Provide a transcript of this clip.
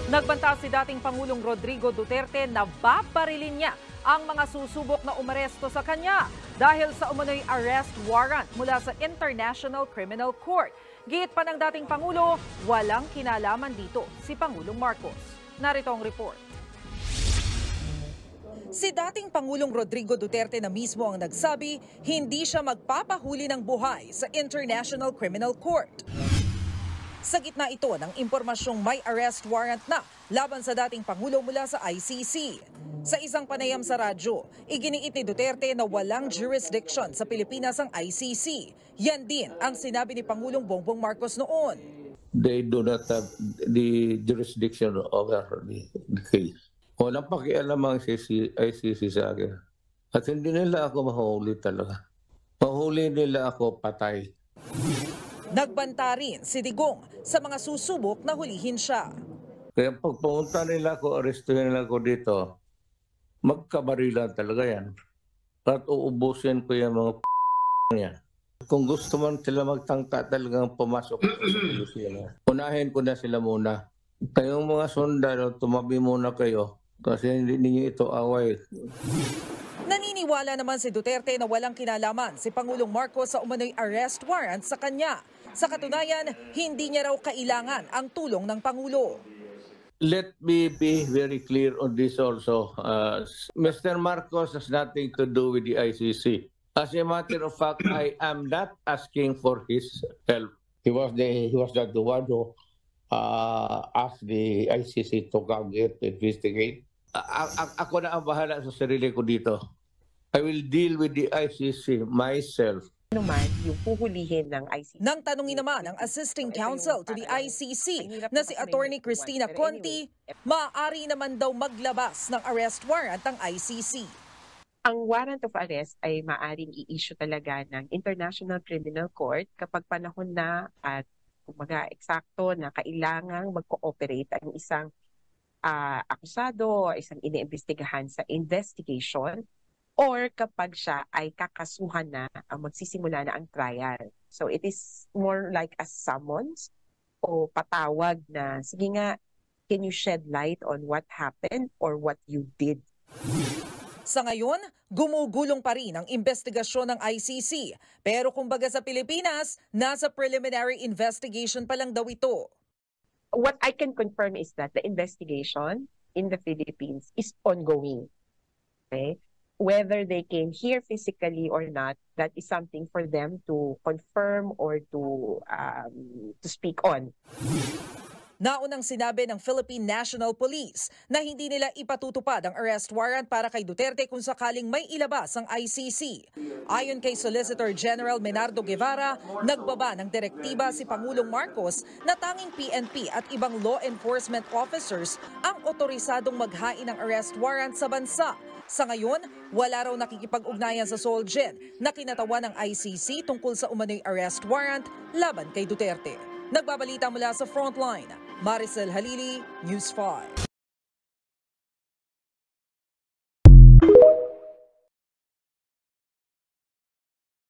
Nagbanta si dating Pangulong Rodrigo Duterte na babarilin niya ang mga susubok na umaresto sa kanya dahil sa umano'y arrest warrant mula sa International Criminal Court. Giit pa ng dating Pangulo, walang kinalaman dito si Pangulong Marcos. Narito ang report. Si dating Pangulong Rodrigo Duterte na mismo ang nagsabi, hindi siya magpapahuli ng buhay sa International Criminal Court. Sa gitna ito ng impormasyong may arrest warrant na laban sa dating Pangulo mula sa ICC. Sa isang panayam sa radyo, iginiit ni Duterte na walang jurisdiction sa Pilipinas ang ICC. Yan din ang sinabi ni Pangulong Bongbong Marcos noon. They do not have the jurisdiction over the case. Walang pakialam ang ICC sa akin. At hindi nila ako mahuli talaga. Mahuli nila ako patay. Nagbanta rin si Digong sa mga susubok na hulihin siya. Kaya pag pumunta nila ako, arestuhin nila ako dito, magkabarilan talaga yan. At uubusin ko yung mga yan. Kung gusto man sila magtangka talagang pumasok sa Pilipinas, unahin ko na sila muna. Kayong mga sundalo, tumabi muna kayo kasi hindi niyo ito away. Naniniwala naman si Duterte na walang kinalaman si Pangulong Marcos sa umano'y arrest warrant sa kanya. Sa katunayan, hindi niya raw kailangan ang tulong ng Pangulo. Let me be very clear on this also. Mr. Marcos has nothing to do with the ICC. As a matter of fact, I am not asking for his help. He was not the one who asked the ICC to come here to investigate. Ako na ang bahala sa sarili ko dito. I will deal with the ICC myself. Naman yung puhulihin ng ICC. Nang tanungin naman ang Assisting Counsel to the ICC na si Attorney Cristina Conti, maaari naman daw maglabas ng arrest warrant ang ICC. Ang warrant of arrest ay maaring i-issue talaga ng International Criminal Court kapag panahon na at kumbaga eksakto na kailangang mag-cooperate ang isang akusado, isang iniimbestigahan sa investigation, or kapag siya ay kakasuhan na, magsisimula na ang trial. So it is more like a summons o patawag na, sige nga, can you shed light on what happened or what you did? Sa ngayon, gumugulong pa rin ang investigasyon ng ICC. Pero kumbaga sa Pilipinas, nasa preliminary investigation pa lang daw ito. What I can confirm is that the investigation in the Philippines is ongoing. Okay? Whether they came here physically or not, that is something for them to confirm or to speak on. Naunang sinabi ng Philippine National Police na hindi nila ipatutupad ang arrest warrant para kay Duterte kung sakaling may ilabas ang ICC. Ayon kay Solicitor General Menardo Guevara, nagbaba ng direktiba si Pangulong Marcos na tanging PNP at ibang law enforcement officers ang otorisadong maghain ng arrest warrant sa bansa. Sa ngayon, wala raw nakikipag-ugnayan sa Solgen na kinatawan ng ICC tungkol sa umano'y arrest warrant laban kay Duterte. Nagbabalita mula sa Frontline, Maricel Halili, News 5.